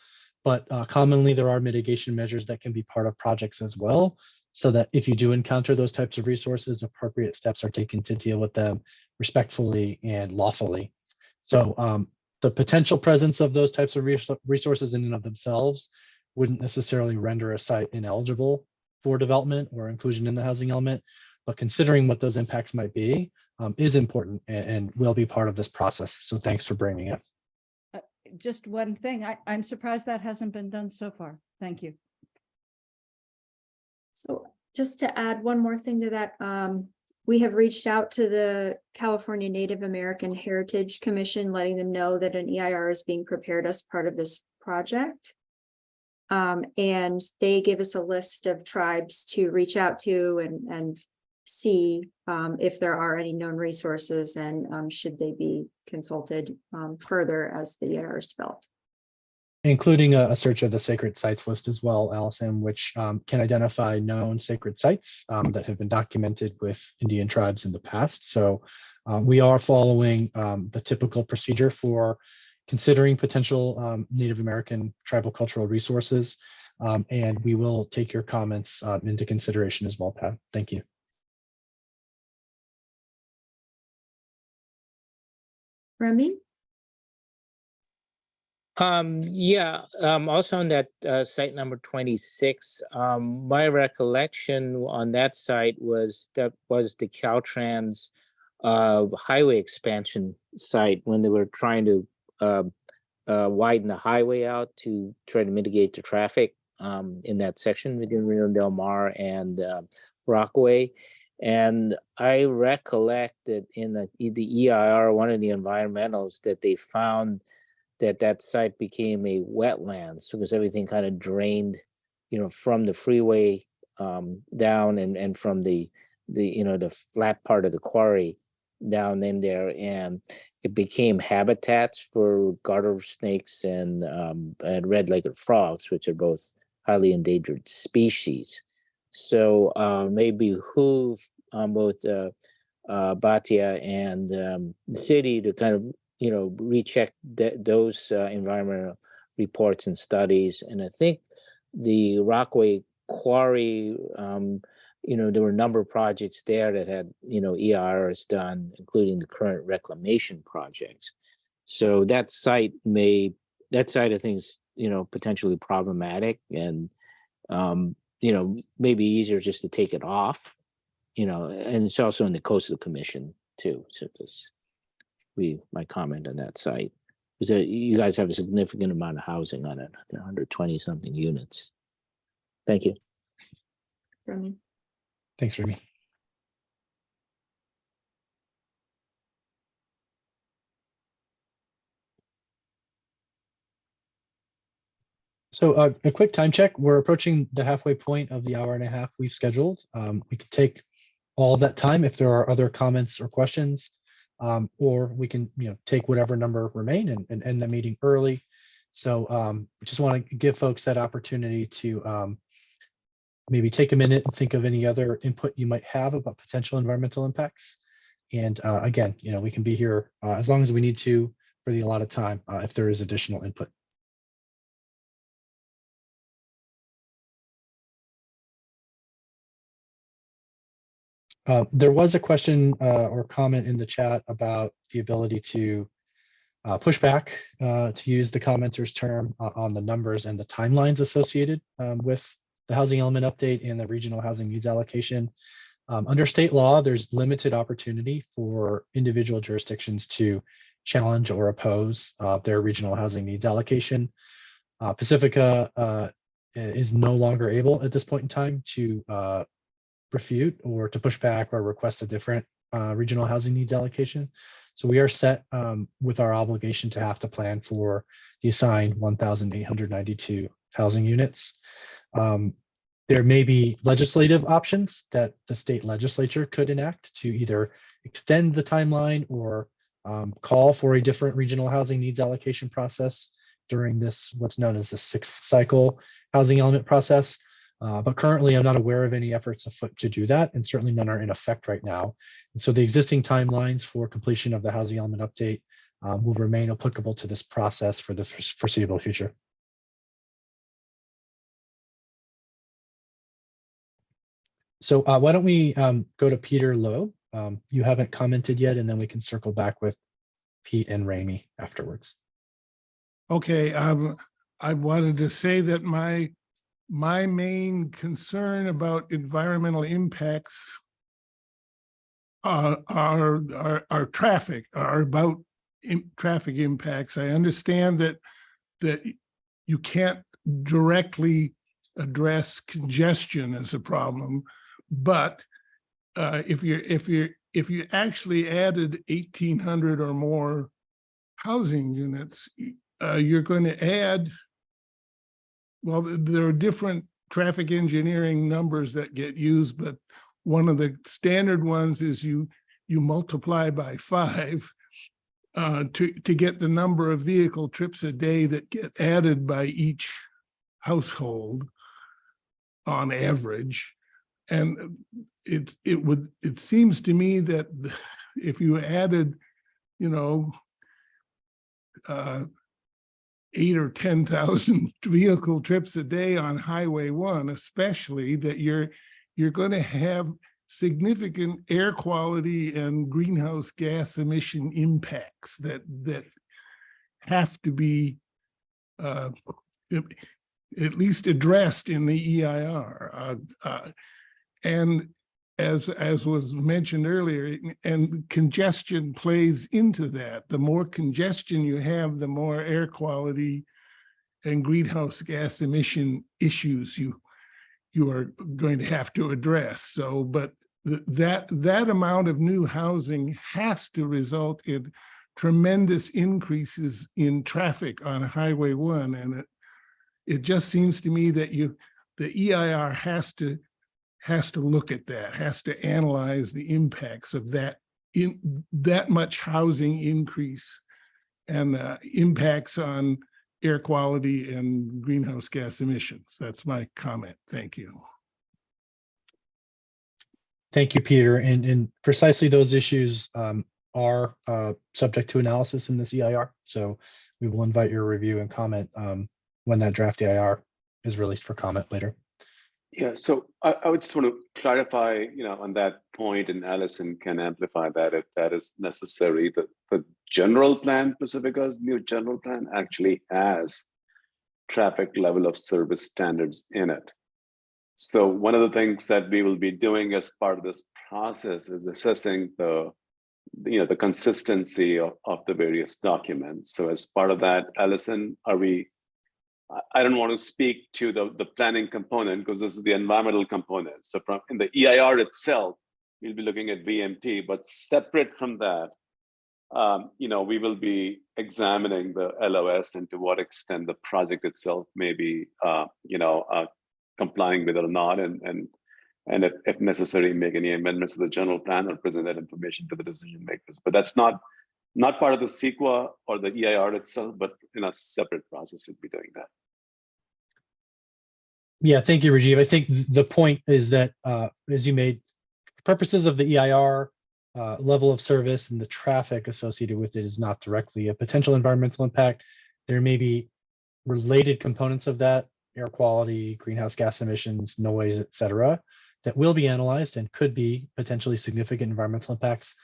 but commonly there are mitigation measures that can be part of projects as well, so that if you do encounter those types of resources, appropriate steps are taken to deal with them respectfully and lawfully. So the potential presence of those types of resources in and of themselves wouldn't necessarily render a site ineligible for development or inclusion in the housing element, but considering what those impacts might be is important and will be part of this process. So thanks for bringing it. Just one thing, I'm surprised that hasn't been done so far. Thank you. So just to add one more thing to that, we have reached out to the California Native American Heritage Commission, letting them know that an EIR is being prepared as part of this project. And they give us a list of tribes to reach out to and see if there are any known resources and should they be consulted further as the EIR is developed. including a search of the sacred sites list as well, Allison, which can identify known sacred sites that have been documented with Indian tribes in the past. So we are following the typical procedure for considering potential Native American tribal cultural resources. And we will take your comments into consideration as well, Pat. Thank you. Remy? Yeah, also on that site number 26, my recollection on that site was that was the Caltrans highway expansion site when they were trying to widen the highway out to try to mitigate the traffic in that section between Rio Del Mar and Rockaway. And I recollect that in the EIR, one of the environmentals, that they found that site became a wetlands because everything kind of drained, from the freeway down and from the the flat part of the quarry down in there, and it became habitats for garter snakes and red-legged frogs, which are both highly endangered species. So maybe behoove on both Bhatia and the city to kind of recheck those environmental reports and studies. And I think the Rockaway Quarry, there were a number of projects there that had EIRs done, including the current reclamation projects. So that site I think is potentially problematic, and maybe easier just to take it off. And it's also in the Coastal Commission too. So this my comment on that site is that you guys have a significant amount of housing on it, 120 something units. Thank you. Remy? Thanks, Remy. So a quick time check. We're approaching the halfway point of the hour and a half we've scheduled. We could take all of that time if there are other comments or questions, or we can take whatever number remain and end the meeting early. So just want to give folks that opportunity to maybe take a minute and think of any other input you might have about potential environmental impacts. And again, we can be here as long as we need to for the allotted time if there is additional input. There was a question or comment in the chat about the ability to push back, to use the commenter's term, on the numbers and the timelines associated with the housing element update and the regional housing needs allocation. Under state law, there's limited opportunity for individual jurisdictions to challenge or oppose their regional housing needs allocation. Pacifica is no longer able at this point in time to refute or to push back or request a different regional housing needs allocation. So we are set with our obligation to have to plan for the assigned 1,892 housing units. There may be legislative options that the state legislature could enact to either extend the timeline or call for a different regional housing needs allocation process during this, what's known as the 6th cycle housing element process. But currently, I'm not aware of any efforts afoot to do that, and certainly none are in effect right now. And so the existing timelines for completion of the housing element update will remain applicable to this process for the foreseeable future. So why don't we go to Peter Lowe? You haven't commented yet, and then we can circle back with Pete and Ramy afterwards. Okay, I wanted to say that my main concern about environmental impacts are traffic, are about traffic impacts. I understand that you can't directly address congestion as a problem, but if you actually added 1,800 or more housing units, you're going to add, well, there are different traffic engineering numbers that get used, but one of the standard ones is you multiply by 5, to get the number of vehicle trips a day that get added by each household on average. And it seems to me that if you added, 8 or 10,000 vehicle trips a day on Highway 1, especially, that you're going to have significant air quality and greenhouse gas emission impacts that have to be at least addressed in the EIR. And as was mentioned earlier, and congestion plays into that. The more congestion you have, the more air quality and greenhouse gas emission issues you are going to have to address. So, but that amount of new housing has to result in tremendous increases in traffic on Highway 1. And it just seems to me that the EIR has to look at that, has to analyze the impacts of that much housing increase and impacts on air quality and greenhouse gas emissions. That's my comment. Thank you. Thank you, Peter. And precisely those issues are subject to analysis in this EIR. So we will invite your review and comment when that draft EIR is released for comment later. Yeah, so I would just want to clarify, on that point, and Allison can amplify that if that is necessary. The general plan, Pacifica's new general plan, actually has traffic level of service standards in it. So one of the things that we will be doing as part of this process is assessing the consistency of the various documents. So as part of that, Allison, I don't want to speak to the planning component because this is the environmental component. So in the EIR itself, we'll be looking at VMT, but separate from that, we will be examining the LOS and to what extent the project itself may be, complying with it or not, and if necessary, make any amendments to the general plan or present that information to the decision makers. But that's not part of the CEQA or the EIR itself, but in a separate process, we'll be doing that. Yeah, thank you, Rajiv. I think the point is that, as you made, purposes of the EIR, level of service and the traffic associated with it is not directly a potential environmental impact. There may be related components of that, air quality, greenhouse gas emissions, noise, et cetera, that will be analyzed and could be potentially significant environmental impacts.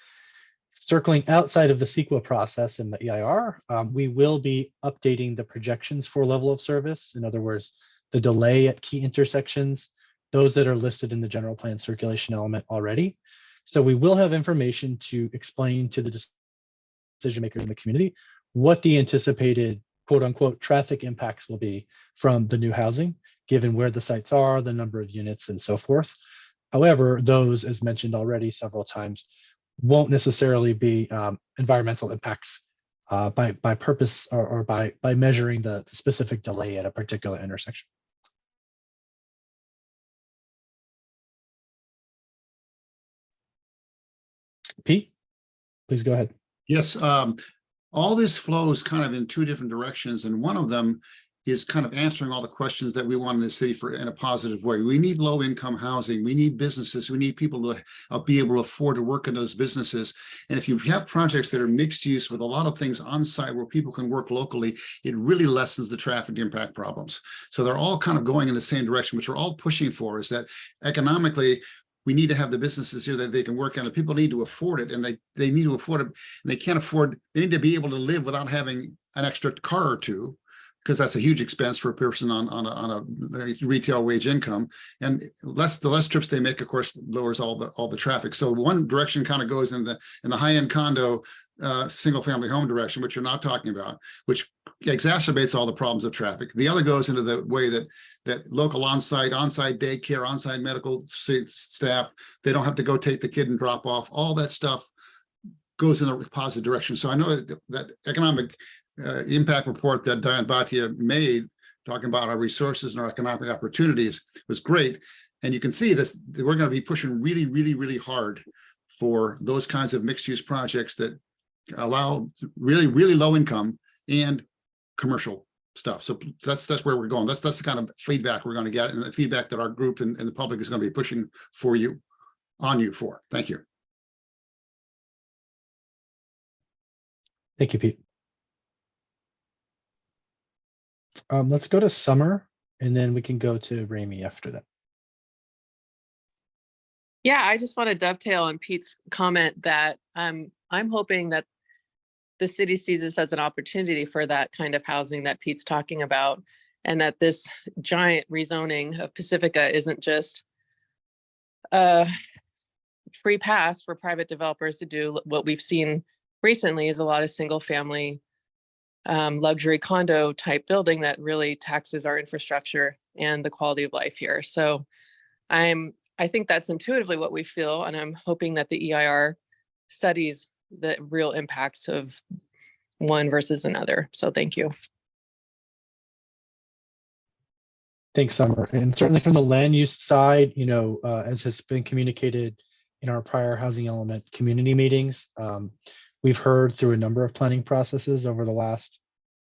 Circling outside of the CEQA process in the EIR, we will be updating the projections for level of service. In other words, the delay at key intersections, those that are listed in the general plan circulation element already. So we will have information to explain to the decision makers in the community what the anticipated quote unquote traffic impacts will be from the new housing, given where the sites are, the number of units and so forth. However, those, as mentioned already several times, won't necessarily be environmental impacts by purpose or by measuring the specific delay at a particular intersection. Pete, please go ahead. Yes, all this flows kind of in two different directions, and one of them is kind of answering all the questions that we want in the city in a positive way. We need low-income housing. We need businesses. We need people to be able to afford to work in those businesses. And if you have projects that are mixed use with a lot of things on site where people can work locally, it really lessens the traffic impact problems. So they're all kind of going in the same direction, which we're all pushing for, is that economically, we need to have the businesses here that they can work on. People need to afford it, and they need to afford it, and they can't afford, they need to be able to live without having an extra car or two, because that's a huge expense for a person on a retail wage income. And the less trips they make, of course, lowers all the traffic. So one direction kind of goes in the high-end condo single family home direction, which you're not talking about, which exacerbates all the problems of traffic. The other goes into the way that local on-site daycare, on-site medical staff, they don't have to go take the kid and drop off. All that stuff goes in a positive direction. So I know that economic impact report that Diane Bhatia made, talking about our resources and our economic opportunities, was great. And you can see this, we're going to be pushing really, really, really hard for those kinds of mixed use projects that allow really, really low income and commercial stuff. So that's where we're going. That's the kind of feedback we're going to get, and the feedback that our group and the public is going to be pushing for you, on you for. Thank you. Thank you, Pete. Let's go to Summer, and then we can go to Ramey after that. Yeah, I just want to dovetail on Pete's comment that I'm hoping that the city sees this as an opportunity for that kind of housing that Pete's talking about, and that this giant rezoning of Pacifica isn't just a free pass for private developers to do what we've seen recently is a lot of single family luxury condo type building that really taxes our infrastructure and the quality of life here. So I think that's intuitively what we feel, and I'm hoping that the EIR studies the real impacts of one versus another. So thank you. Thanks, Summer. And certainly from the land use side, as has been communicated in our prior housing element community meetings, we've heard through a number of planning processes over the last,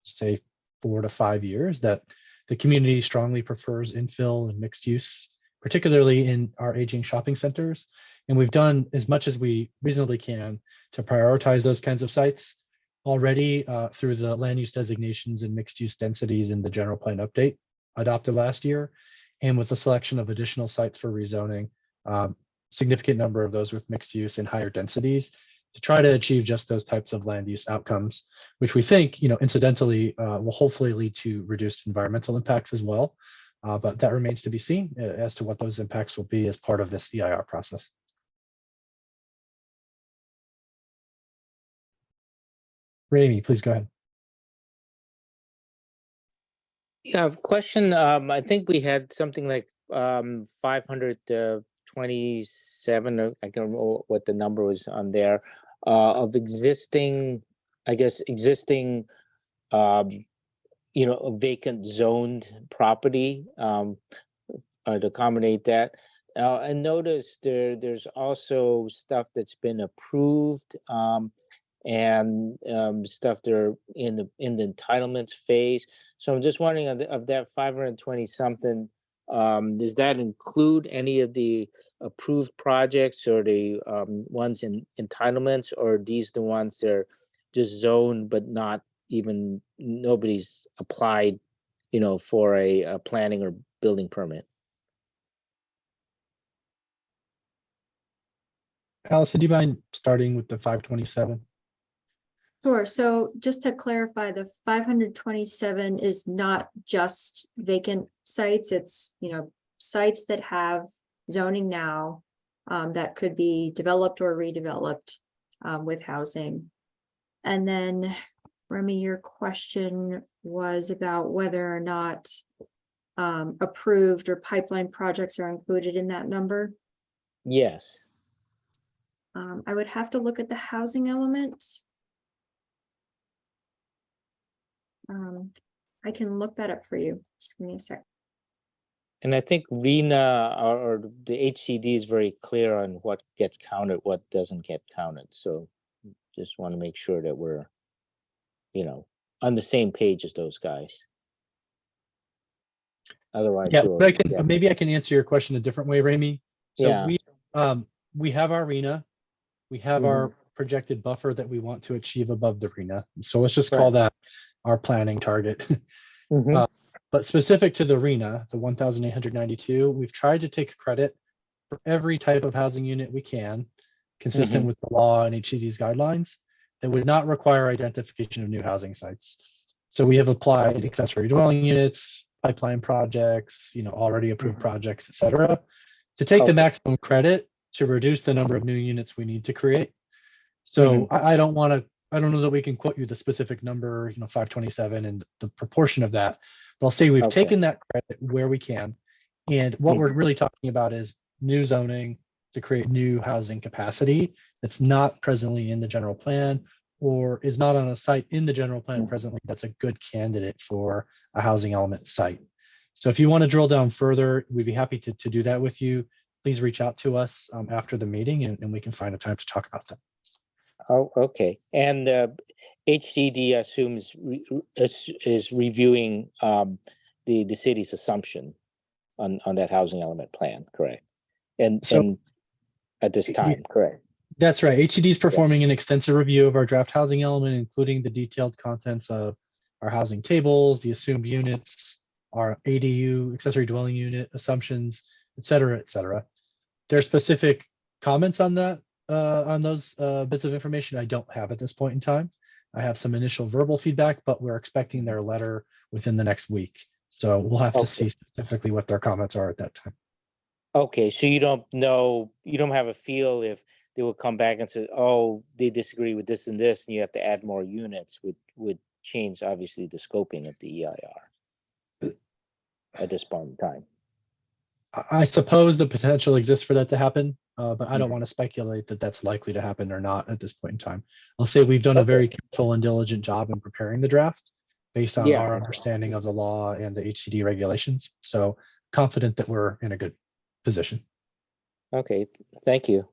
say, 4 to 5 years that the community strongly prefers infill and mixed use, particularly in our aging shopping centers. And we've done as much as we reasonably can to prioritize those kinds of sites already through the land use designations and mixed use densities in the general plan update adopted last year, and with the selection of additional sites for rezoning, significant number of those with mixed use and higher densities to try to achieve just those types of land use outcomes, which we think, incidentally, will hopefully lead to reduced environmental impacts as well. But that remains to be seen as to what those impacts will be as part of this EIR process. Ramey, please go ahead. Yeah, question. I think we had something like 527, I can't remember what the number was on there, of existing, vacant zoned property to accommodate that. I noticed there's also stuff that's been approved and stuff that are in the entitlements phase. So I'm just wondering, of that 520 something, does that include any of the approved projects or the ones in entitlements, or are these the ones that are just zoned but not even, nobody's applied, for a planning or building permit? Allison, do you mind starting with the 527? Sure. So just to clarify, the 527 is not just vacant sites. It's, sites that have zoning now that could be developed or redeveloped with housing. And then, Remy, your question was about whether or not approved or pipeline projects are included in that number. Yes. I would have to look at the housing element. I can look that up for you. Just give me a sec. And I think RENA or the HCD is very clear on what gets counted, what doesn't get counted. So just want to make sure that we're, on the same page as those guys. Otherwise, yeah, maybe I can answer your question a different way, Ramey. So yeah. we have our RENA, we have our projected buffer that we want to achieve above the RENA. So let's just call that our planning target. But specific to the RENA, the 1,892, we've tried to take credit for every type of housing unit we can, consistent with the law and HCD's guidelines, that would not require identification of new housing sites. So we have applied accessory dwelling units, pipeline projects, already approved projects, et cetera, to take the maximum credit to reduce the number of new units we need to create. So I don't know that we can quote you the specific number, 527 and the proportion of that. But I'll say we've taken that credit where we can. And what we're really talking about is new zoning to create new housing capacity that's not presently in the general plan or is not on a site in the general plan presently that's a good candidate for a housing element site. So if you want to drill down further, we'd be happy to do that with you. Please reach out to us after the meeting and we can find a time to talk about that. Oh, okay. And HCD assumes is reviewing the city's assumption on that housing element plan, correct? And So at this time, correct? that's right. HCD is performing an extensive review of our draft housing element, including the detailed contents of our housing tables, the assumed units, our ADU, accessory dwelling unit assumptions, et cetera, et cetera. There are specific comments on that, on those bits of information I don't have at this point in time. I have some initial verbal feedback, but we're expecting their letter within the next week. So we'll have to see specifically what their comments are at that time. Okay, so you don't know, you don't have a feel if they will come back and say, oh, they disagree with this and this, and you have to add more units, would change obviously the scoping of the EIR at this point in time. I suppose the potential exists for that to happen, but I don't want to speculate that that's likely to happen or not at this point in time. I'll say we've done a very careful and diligent job in preparing the draft based on our understanding of the law and the HCD regulations. So confident that we're in a good position. Okay, thank you.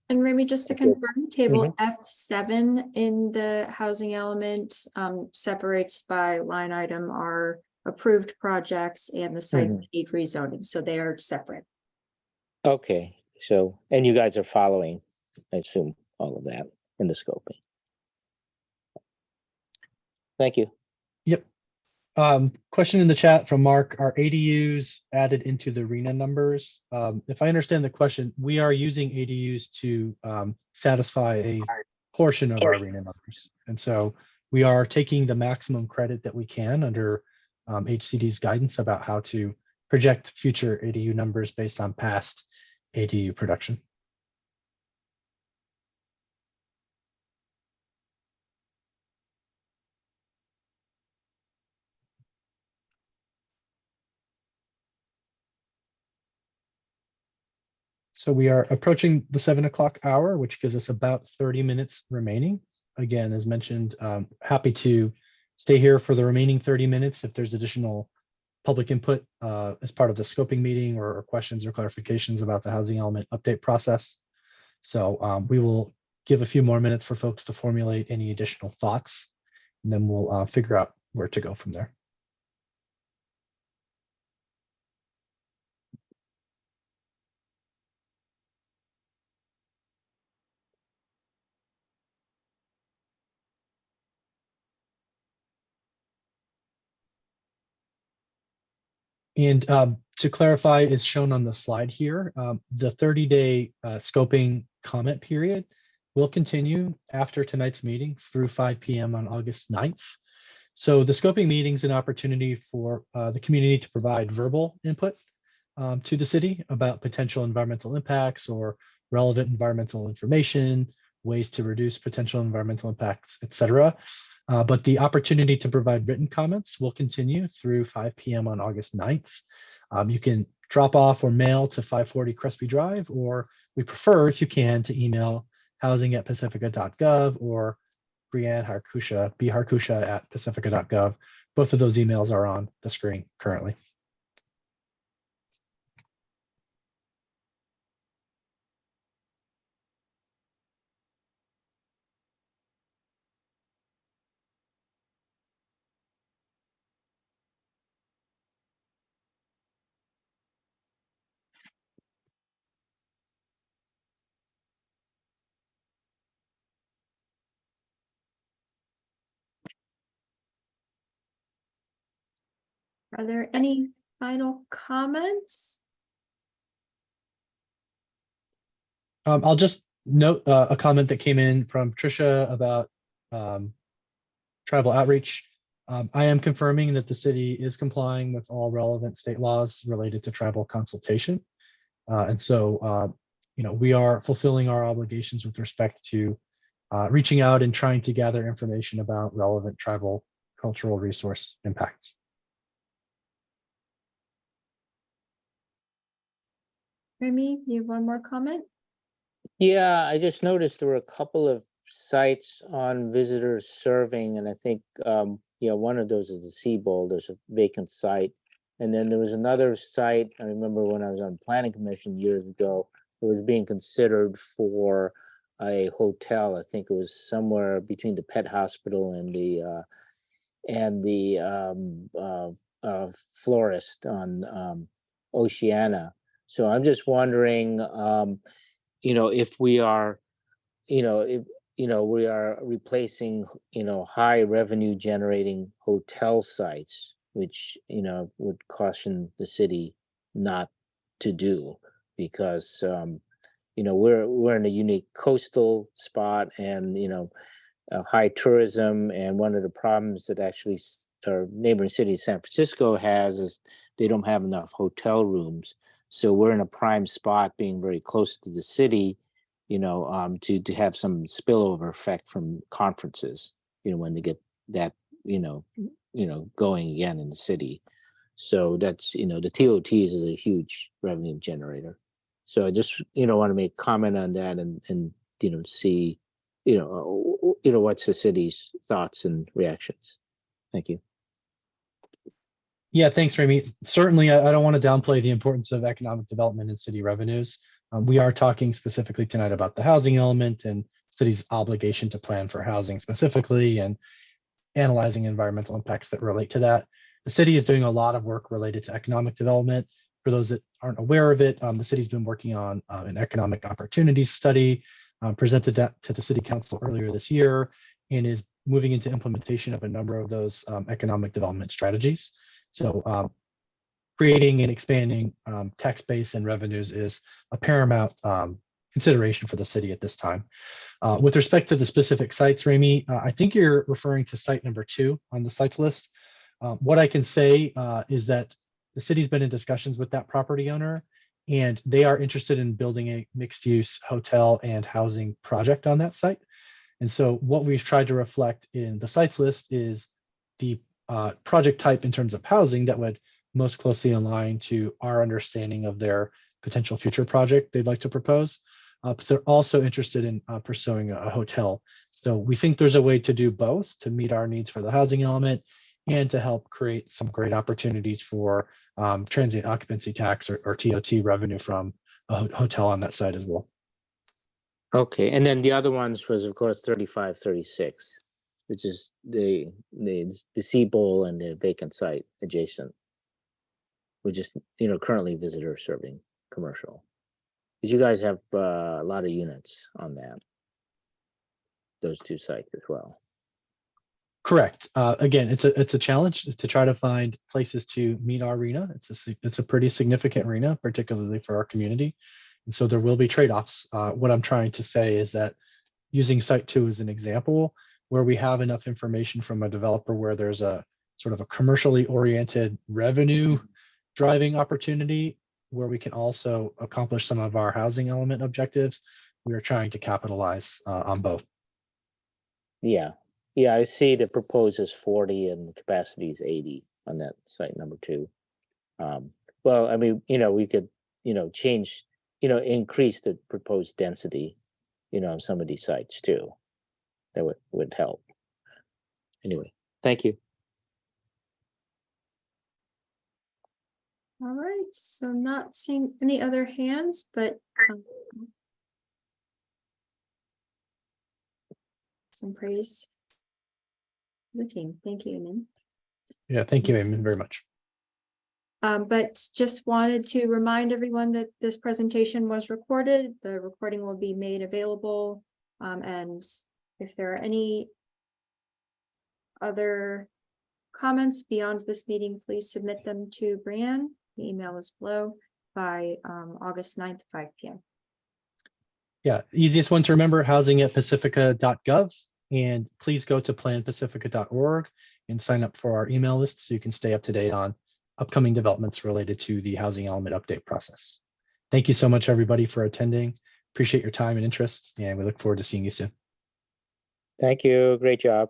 And Remy, just to Thank you. confirm, table F7 in the housing element separates by line item our approved projects and the sites that need rezoning, so they are separate. Okay, so, and you guys are following, I assume, all of that in the scoping. Thank you. Yep. Question in the chat from Mark, are ADUs added into the RENA numbers? If I understand the question, we are using ADUs to satisfy a portion of our RENA numbers. And so we are taking the maximum credit that we can under HCD's guidance about how to project future ADU numbers based on past ADU production. So we are approaching the 7 o'clock hour, which gives us about 30 minutes remaining. Again, as mentioned, happy to stay here for the remaining 30 minutes if there's additional public input as part of the scoping meeting or questions or clarifications about the housing element update process. So we will give a few more minutes for folks to formulate any additional thoughts, and then we'll figure out where to go from there. And to clarify, is shown on the slide here, the 30-day scoping comment period will continue after tonight's meeting through 5 p.m. on August 9th. So the scoping meeting is an opportunity for the community to provide verbal input to the city about potential environmental impacts or relevant environmental information, ways to reduce potential environmental impacts, et cetera. But the opportunity to provide written comments will continue through 5 p.m. on August 9th. You can drop off or mail to 540 Crespi Drive, or we prefer, if you can, to email housing@pacifica.gov or Brianne Harkusha, bharkusha@pacifica.gov. Both of those emails are on the screen currently. Are there any final comments? I'll just note a comment that came in from Tricia about tribal outreach. I am confirming that the city is complying with all relevant state laws related to tribal consultation. And so, we are fulfilling our obligations with respect to reaching out and trying to gather information about relevant tribal cultural resource impacts. Remy, you have one more comment? Yeah, I just noticed there were a couple of sites on visitors serving, and I think, one of those is the Sea Bowl. There's a vacant site. And then there was another site, I remember when I was on planning commission years ago, it was being considered for a hotel. I think it was somewhere between the pet hospital and the florist on Oceana. So I'm just wondering, if we are, if we are replacing, high revenue generating hotel sites, which would caution the city not to do, because we're in a unique coastal spot, and high tourism, and one of the problems that actually our neighboring city, San Francisco, has is they don't have enough hotel rooms. So we're in a prime spot, being very close to the city, to have some spillover effect from conferences, when they get that, going again in the city. So that's, the TOTs is a huge revenue generator. So I just, want to make comment on that, and see, what's the city's thoughts and reactions. Thank you. Yeah, thanks, Remy. Certainly, I don't want to downplay the importance of economic development and city revenues. We are talking specifically tonight about the housing element and city's obligation to plan for housing specifically, and analyzing environmental impacts that relate to that. The city is doing a lot of work related to economic development. For those that aren't aware of it, the city's been working on an economic opportunities study, presented that to the city council earlier this year, and is moving into implementation of a number of those economic development strategies. So creating and expanding tax base and revenues is a paramount consideration for the city at this time. With respect to the specific sites, Remy, I think you're referring to site number 2 on the sites list. What I can say is that the city's been in discussions with that property owner, and they are interested in building a mixed-use hotel and housing project on that site. And so what we've tried to reflect in the sites list is the project type in terms of housing that would most closely align to our understanding of their potential future project they'd like to propose. But they're also interested in pursuing a hotel. So we think there's a way to do both, to meet our needs for the housing element and to help create some great opportunities for transient occupancy tax or TOT revenue from a hotel on that site as well. Okay, and then the other ones was, of course, 3536, which is the Sea Bowl and the vacant site adjacent, which is currently visitor serving commercial. Because you guys have a lot of units on those 2 sites as well. Correct. Again, it's a challenge to try to find places to meet our arena. It's a pretty significant arena, particularly for our community. And so there will be trade-offs. What I'm trying to say is that using site 2 as an example, where we have enough information from a developer where there's a sort of a commercially oriented revenue driving opportunity, where we can also accomplish some of our housing element objectives, we are trying to capitalize on both. Yeah, I see the proposed is 40 and the capacity is 80 on that site number 2. Well, I mean, we could, change, increase the proposed density, on some of these sites too. That would help. Anyway, thank you. All right, so not seeing any other hands, but some praise for the team. Thank you, Eamon. Yeah, thank you, Eamon, very much. But just wanted to remind everyone that this presentation was recorded. The recording will be made available. And if there are any other comments beyond this meeting, please submit them to Brianne. The email is below by August 9th, 5 p.m. Yeah, easiest one to remember, housing@pacifica.gov. And please go to planpacifica.org and sign up for our email list so you can stay up to date on upcoming developments related to the housing element update process. Thank you so much, everybody, for attending. Appreciate your time and interest, and we look forward to seeing you soon. Thank you. Great job.